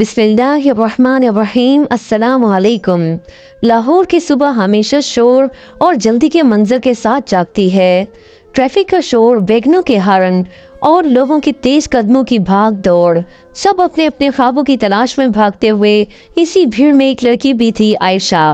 बिस्मिल्लाहिर्रहमानिर्रहीम अस्सलाम वालेकुम। लाहौर की सुबह हमेशा शोर और जल्दी के मंजर के साथ जागती है। ट्रैफिक का शोर, वैगनों के हॉर्न और लोगों की तेज कदमों की भाग दौड़, सब अपने अपने ख्वाबों की तलाश में भागते हुए। इसी भीड़ में एक लड़की भी थी, आयशा।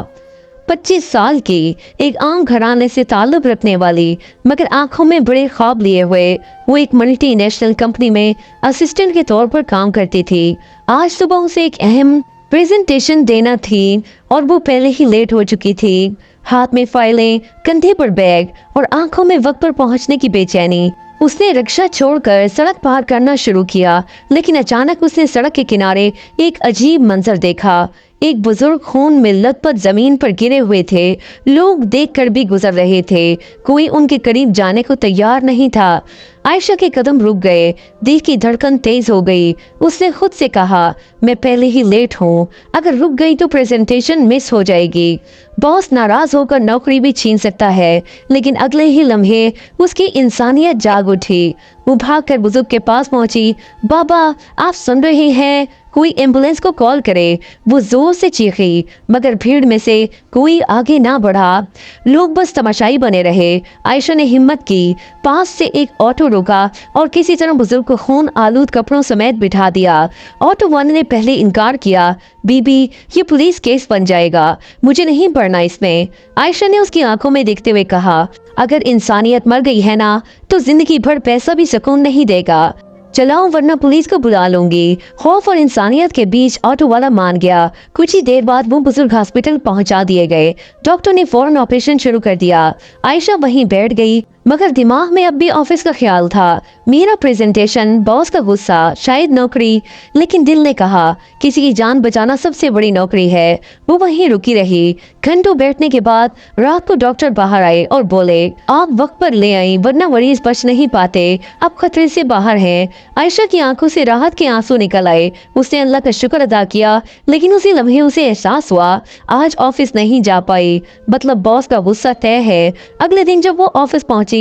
25 साल की, एक आम घराने से ताल्लुक रखने वाली, मगर आंखों में बड़े ख्वाब लिए हुए। वो एक मल्टीनेशनल कंपनी में असिस्टेंट के तौर पर काम करती थी। आज सुबह उसे एक अहम प्रेजेंटेशन देना थी और वो पहले ही लेट हो चुकी थी। हाथ में फाइलें, कंधे पर बैग और आंखों में वक्त पर पहुंचने की बेचैनी। उसने रिक्शा छोड़कर सड़क पार करना शुरू किया, लेकिन अचानक उसने सड़क के किनारे एक अजीब मंजर देखा। एक बुजुर्ग खून में लथपथ जमीन पर गिरे हुए थे। लोग देखकर भी गुजर रहे थे, कोई उनके करीब जाने को तैयार नहीं था। आयशा के कदम रुक गए, दिल की धड़कन तेज हो गई। उसने खुद से कहा, मैं पहले ही लेट हूँ, अगर रुक गई तो प्रेजेंटेशन मिस हो जाएगी। बॉस नाराज होकर नौकरी भी छीन सकता है। लेकिन अगले ही लम्हे उसकी इंसानियत जाग उठी। वो भागकर बुजुर्ग के पास पहुंची। बाबा, आप सुन रहे हैं? कोई एम्बुलेंस को कॉल करे। वो जोर से चीखी, मगर भीड़ में से कोई आगे ना बढ़ा। लोग बस तमाशाई बने रहे। आयशा ने हिम्मत की, पास से एक ऑटो रुका और किसी तरह बुजुर्ग को खून आलूद कपड़ों समेत बिठा दिया। ऑटो वाले ने पहले इनकार किया, बीबी ये पुलिस केस बन जाएगा, मुझे नहीं पड़ना इसमें। आयशा ने उसकी आंखों में देखते हुए कहा, अगर इंसानियत मर गई है ना, तो जिंदगी भर पैसा भी सुकून नहीं देगा। चलाओ वरना पुलिस को बुला लूंगी। खौफ और इंसानियत के बीच ऑटो वाला मान गया। कुछ ही देर बाद वो बुजुर्ग हॉस्पिटल पहुंचा दिए गए। डॉक्टर ने फौरन ऑपरेशन शुरू कर दिया। आयशा वहीं बैठ गई, मगर दिमाग में अब भी ऑफिस का ख्याल था। मेरा प्रेजेंटेशन, बॉस का गुस्सा, शायद नौकरी। लेकिन दिल ने कहा, किसी की जान बचाना सबसे बड़ी नौकरी है। वो वहीं रुकी रही। घंटों बैठने के बाद रात को डॉक्टर बाहर आए और बोले, आप वक्त पर ले आई, वरना मरीज बच नहीं पाते, अब खतरे से बाहर हैं। आयशा की आंखों से राहत के आंसू निकल आए। उसने अल्लाह का शुक्र अदा किया, लेकिन उसी लम्हे उसे एहसास हुआ, आज ऑफिस नहीं जा पाई, मतलब बॉस का गुस्सा तय है। अगले दिन जब वो ऑफिस पहुंची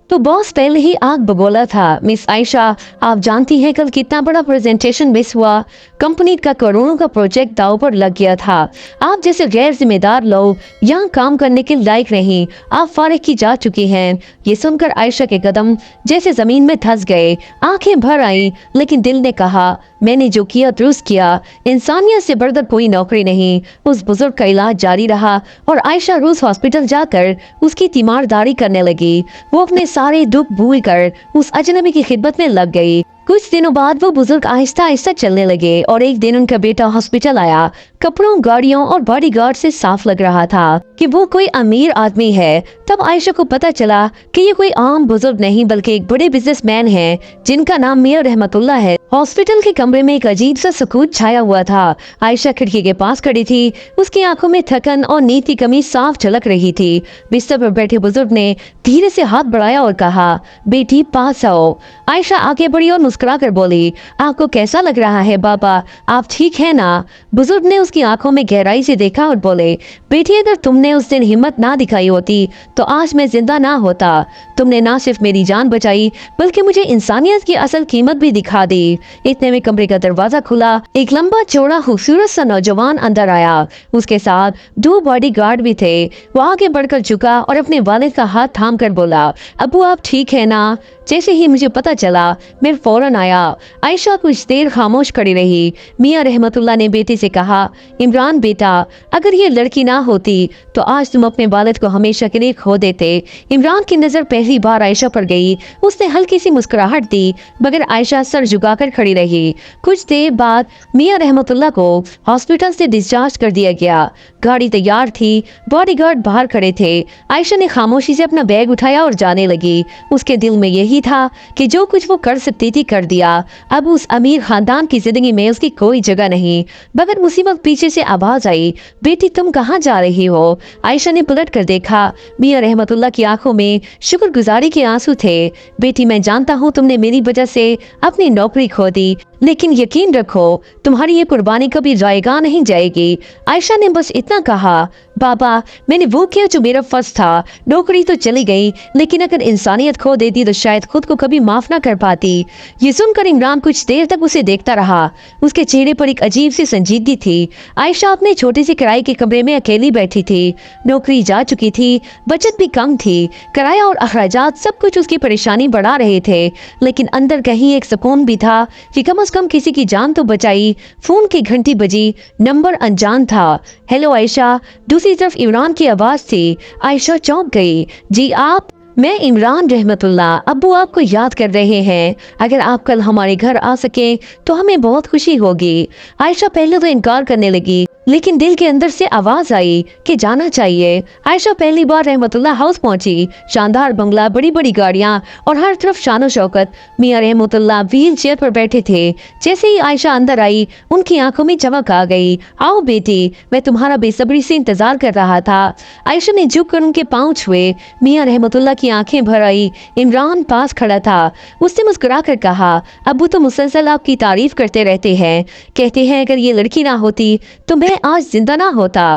तो बॉस पहले ही आग बगोला था। मिस आयशा, आप जानती हैं कल कितना बड़ा प्रेजेंटेशन मिस हुआ। कंपनी का करोड़ों का प्रोजेक्ट दांव पर लग गया था। आप जैसे गैर जिम्मेदार लोग यहाँ काम करने के लायक नहीं, आप फारिग की जा चुकी हैं। ये सुनकर आयशा के कदम जैसे जमीन में धंस गए। आंखें भर आई, लेकिन दिल ने कहा, मैंने जो किया दुरुस्त किया। इंसानियत से बढ़कर कोई नौकरी नहीं। उस बुजुर्ग का इलाज जारी रहा और आयशा रोज हॉस्पिटल जाकर उसकी तीमारदारी करने लगी। वो अपने सारे दुख भूल कर उस अजनबी की खिदमत में लग गई। कुछ दिनों बाद वो बुजुर्ग आहिस्ता आहिस्ता चलने लगे और एक दिन उनका बेटा हॉस्पिटल आया। कपड़ों, गाड़ियों और बॉडीगार्ड से साफ लग रहा था कि वो कोई अमीर आदमी है। तब आयशा को पता चला कि ये कोई आम बुजुर्ग नहीं, बल्कि एक बड़े बिजनेसमैन हैं, जिनका नाम मियां रहमतुल्लाह है। हॉस्पिटल के कमरे में एक अजीब सा सुकून छाया हुआ था। आयशा खिड़की के पास खड़ी थी। उसकी आंखों में थकन और नींद की कमी साफ झलक रही थी। बिस्तर पर बैठे बुजुर्ग ने धीरे से हाथ बढ़ाया और कहा, बेटी पास आओ। आयशा आगे बढ़ी और मुस्कुरा कर बोली, आपको कैसा लग रहा है बाबा, आप ठीक है ना? बुजुर्ग ने उसकी आंखों में गहराई से देखा और बोले, बेटी अगर तुमने उस दिन हिम्मत ना दिखाई होती तो आज मैं जिंदा ना होता। तुमने ना सिर्फ मेरी जान बचाई, बल्कि मुझे इंसानियत की असल कीमत भी दिखा दी। इतने में कमरे का दरवाजा खुला। एक लंबा चौड़ा खूबसूरत सा नौजवान अंदर आया। उसके साथ 2 बॉडीगार्ड भी थे। वो आगे बढ़कर झुका और अपने वालिद का हाथ थाम कर बोला, अबू आप ठीक है ना? जैसे ही मुझे पता चला मैं फौरन आया। आयशा कुछ देर खामोश खड़ी रही। मियां रहमतुल्लाह ने बेटे से कहा, इमरान बेटा, अगर ये लड़की ना होती तो आज तुम अपने वालिद को हमेशा के लिए खो देते। इमरान की नजर पहली बार आयशा पर गई। उसने हल्की सी मुस्कुराहट दी, मगर आयशा सर झुकाकर खड़ी रही। कुछ देर बाद मियां रहमतुल्लाह को हॉस्पिटल से डिस्चार्ज कर दिया गया। गाड़ी तैयार थी, बॉडीगार्ड बाहर खड़े थे। आयशा ने खामोशी से अपना बैग उठाया और जाने लगी। उसके दिल में यही था कि जो कुछ वो कर सकती थी कर दिया। अब उस अमीर खानदान की जिंदगी में उसकी कोई जगह नहीं। मगर उसी वक्त पीछे से आवाज आई, बेटी तुम कहाँ जा रही हो? आयशा ने पलट कर देखा। मियां रहमतुल्लाह की आंखों में शुक्रगुजारी के आंसू थे। बेटी मैं जानता हूँ तुमने मेरी वजह से अपनी नौकरी खो दी, लेकिन यकीन रखो तुम्हारी ये कुर्बानी कभी जाएगा नहीं जाएगी। आयशा ने बस इतना कहा, बाबा मैंने वो किया जो मेरा फर्ज था, नौकरी तो चली गई लेकिन अगर इंसानियत खो देती तो शायद खुद को कभी माफ ना कर पाती। ये सुनकर इमरान कुछ देर तक उसे देखता रहा। उसके चेहरे पर एक अजीब सी संजीदगी थी। आयशा अपने छोटे से किराए के कमरे में अकेली बैठी थी। नौकरी जा चुकी थी, बचत भी कम थी, किराया और अखराजात सब कुछ उसकी परेशानी बढ़ा रहे थे, लेकिन अंदर कहीं एक सुकून भी था कि कम से कम किसी की जान तो बचाई। फोन की घंटी बजी, नंबर अनजान था। हेलो आयशा, दूसरी तरफ इमरान की आवाज थी। आयशा चौंक गई। जी आप? मैं इमरान रहमतुल्लाह, अब्बू आपको याद कर रहे हैं। अगर आप कल हमारे घर आ सके तो हमें बहुत खुशी होगी। आयशा पहले तो इनकार करने लगी, लेकिन दिल के अंदर से आवाज आई कि जाना चाहिए। आयशा पहली बार रहमतुल्लाह हाउस पहुंची। शानदार बंगला, बड़ी बड़ी गाड़ियां और हर तरफ शानो शौकत। मियां रहमतुल्लाह व्हील चेयर पर बैठे थे। जैसे ही आयशा अंदर आई उनकी आंखों में चमक आ गई। आओ बेटी, मैं तुम्हारा बेसब्री से इंतजार कर रहा था। आयशा ने झुक कर उनके पाँव छुए। मियां रहमतुल्लाह की आंखें भर आई। इमरान पास खड़ा था। उसने मुस्कुरा कर कहा, अब्बू तो मुसलसल आपकी तारीफ करते रहते हैं, कहते हैं अगर ये लड़की ना होती तो मैं आज जिंदा ना होता।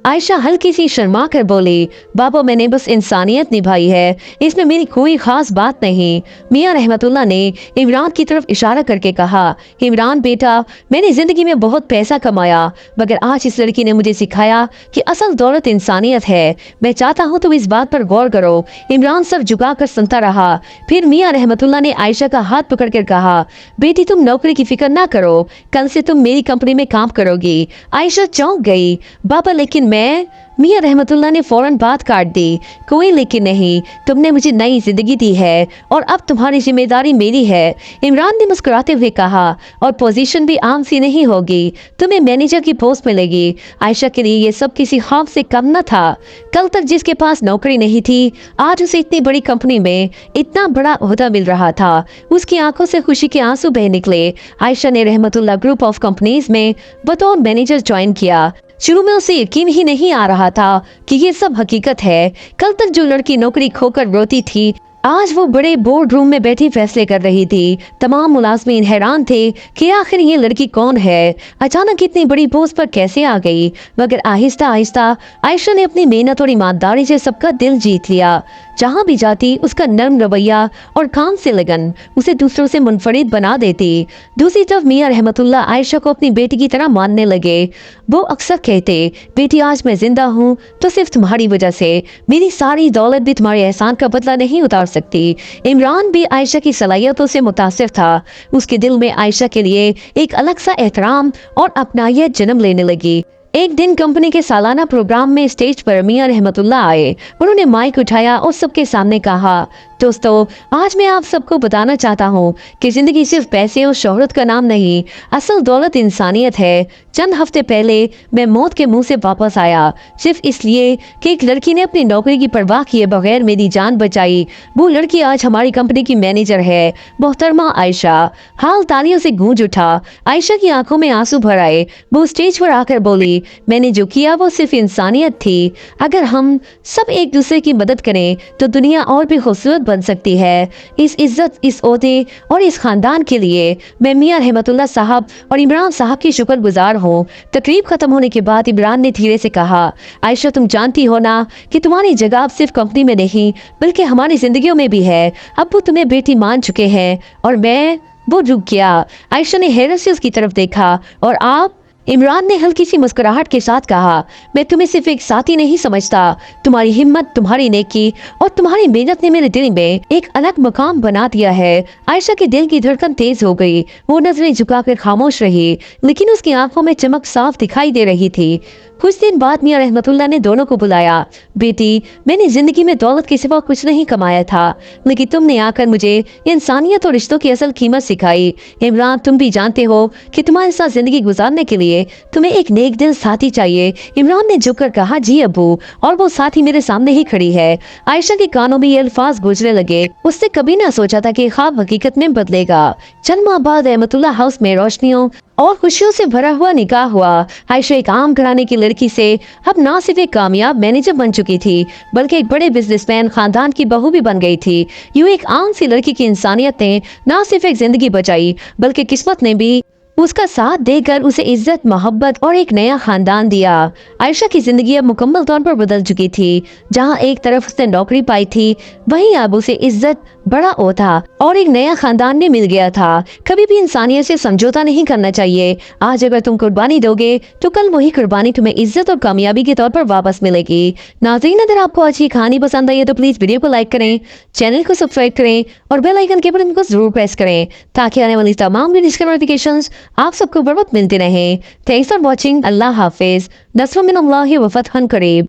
आयशा हल्की सी शर्मा कर बोली, बाबा मैंने बस इंसानियत निभाई है, इसमें मेरी कोई खास बात नहीं। मियां रहमतुल्लाह ने इमरान की तरफ इशारा करके कहा, इमरान बेटा, मैंने जिंदगी में बहुत पैसा कमाया, मगर आज इस लड़की ने मुझे सिखाया कि असल दौलत इंसानियत है। मैं चाहता हूँ तुम इस बात पर गौर करो। इमरान सर झुका कर सुनता रहा। फिर मियां रहमतुल्लाह ने आयशा का हाथ पकड़ कर कहा, बेटी तुम नौकरी की फिक्र ना करो, कल से तुम मेरी कंपनी में काम करोगी। आयशा चौंक गई। बाबा लेकिन मियां रहमतुल्लाह ने फौरन बात काट दी। कोई लेकिन नहीं, तुमने मुझे नई जिंदगी दी है और अब तुम्हारी जिम्मेदारी मेरी है। इमरान ने मुस्कुराते हुए कहा, और पोजीशन भी आम सी नहीं होगी, तुम्हें मैनेजर की पोस्ट मिलेगी। आयशा के लिए ये सब किसी ख्वाब से कम न था। कल तक जिसके पास नौकरी नहीं थी, आज उसे इतनी बड़ी कंपनी में इतना बड़ा ओहदा मिल रहा था। उसकी आंखों से खुशी के आंसू बह निकले। आयशा ने रहमतुल्लाह ग्रुप ऑफ कंपनीज में बतौर मैनेजर ज्वाइन किया। शुरू में उसे यकीन ही नहीं आ रहा था कि ये सब हकीकत है। कल तक जो लड़की नौकरी खोकर रोती थी, आज वो बड़े बोर्ड रूम में बैठी फैसले कर रही थी। तमाम मुलाजमीन हैरान थे कि आखिर ये लड़की कौन है, अचानक इतनी बड़ी पोस्ट पर कैसे आ गई। मगर आहिस्ता आहिस्ता आयशा ने अपनी मेहनत और ईमानदारी से सबका दिल जीत लिया। जहाँ भी जाती उसका नर्म रवैया और काम से लगन उसे दूसरों से मुनफरिद बना देती। दूसरी तरफ मियां रहमतुल्लाह आयशा को अपनी बेटी की तरह मानने लगे। वो अक्सर कहते, बेटी आज मैं जिंदा हूँ तो सिर्फ तुम्हारी वजह से, मेरी सारी दौलत भी तुम्हारे एहसान का बदला नहीं उतार सकती। इमरान भी आयशा की सलाहियतों से मुतासिर था। उसके दिल में आयशा के लिए एक अलग सा एहतराम और अपनायत जन्म लेने लगी। एक दिन कंपनी के सालाना प्रोग्राम में स्टेज पर मियां रहमतुल्लाह आए। उन्होंने माइक उठाया और सबके सामने कहा, दोस्तों आज मैं आप सबको बताना चाहता हूँ कि जिंदगी सिर्फ पैसे और शोहरत का नाम नहीं, असल दौलत इंसानियत है। चंद हफ्ते पहले मैं मौत के मुंह से वापस आया, सिर्फ इसलिए कि एक लड़की ने अपनी नौकरी की परवाह किए बगैर मेरी जान बचाई। वो लड़की आज हमारी कंपनी की मैनेजर है, मोहतरमा आयशा। हाल तालियों से गूंज उठा। आयशा की आंखों में आंसू भर आए। वो स्टेज पर आकर बोली, मैंने जो किया वो सिर्फ इंसानियत थी। अगर हम सब एक दूसरे की मदद करें तो दुनिया और भी खूबसूरत बन सकती है। इस इज्जत, इस ओहदे और इस खानदान के लिए मैं मियां रहमतुल्लाह साहब और इमरान साहब की शुक्रगुजार हूँ। तकरीब खत्म होने के बाद इमरान ने धीरे से कहा, आयशा तुम जानती हो ना कि तुम्हारी जगह अब सिर्फ कंपनी में नहीं बल्कि हमारी जिंदगियों में भी है। अब वो तुम्हें बेटी मान चुके हैं और मैं। वो रुक गया। आयशा ने हैरत से उसकी तरफ देखा। और आप? इमरान ने हल्की सी मुस्कुराहट के साथ कहा, मैं तुम्हें सिर्फ एक साथी नहीं समझता, तुम्हारी हिम्मत, तुम्हारी नेकी और तुम्हारी मेहनत ने मेरे दिल में एक अलग मुकाम बना दिया है। आयशा के दिल की धड़कन तेज हो गई। वो नजरें झुकाकर खामोश रही, लेकिन उसकी आंखों में चमक साफ दिखाई दे रही थी। कुछ दिन बाद मियां रहमतुल्लाह ने दोनों को बुलाया। बेटी, मैंने जिंदगी में दौलत के सिवा कुछ नहीं कमाया था, लेकिन तुमने आकर मुझे इंसानियत और रिश्तों की असल कीमत सिखाई। इमरान, तुम भी जानते हो कि तुम्हारे साथ जिंदगी गुजारने के लिए तुम्हें एक नेक दिल साथी चाहिए। इमरान ने झुककर कहा, जी अब्बू, और वो साथी मेरे सामने ही खड़ी है। आयशा के कानों में ये अल्फाज गुजरने लगे। उसने कभी ना सोचा था कि ख्वाब हकीकत में बदलेगा। चंद माह बाद रहमतुल्लाह हाउस में रोशनियों اور خوشیوں سے بھرا ہوا نکاح ہوا۔ عائشہ ایک عام گھرانے کی لڑکی سے اب نہ صرف ایک کامیاب مینیجر بن چکی تھی بلکہ ایک بڑے بزنس مین خاندان کی بہو بھی بن گئی تھی۔ یوں ایک عام سی لڑکی کی انسانیت نے نہ صرف ایک زندگی بچائی بلکہ قسمت نے بھی اس کا ساتھ دے کر اسے عزت، محبت اور ایک نیا خاندان دیا۔ عائشہ کی زندگی اب مکمل طور پر بدل چکی تھی۔ جہاں ایک طرف اس نے نوکری پائی تھی، وہیں اب اسے عزت، بڑا عہدہ اور ایک نیا خاندان بھی مل گیا تھا۔ کبھی بھی انسانیت سے سمجھوتا نہیں کرنا چاہیے۔ آج اگر تم قربانی دو گے تو کل وہی قربانی تمہیں عزت اور کامیابی کے طور پر واپس ملے گی۔ ناظرین، اگر آپ کو آج کی کہانی پسند آئی ہے تو پلیز ویڈیو کو لائک کریں، چینل کو سبسکرائب کریں اور بیل آئیکن کے بٹن کو ضرور پریس کریں تاکہ آنے والی تمام ویڈیوز کے نوٹیفیکیشنز آپ سب کو بر وقت ملتے رہیں۔ Thanks for watching. اللہ حافظ۔ نصر من اللہ و فتح قریب۔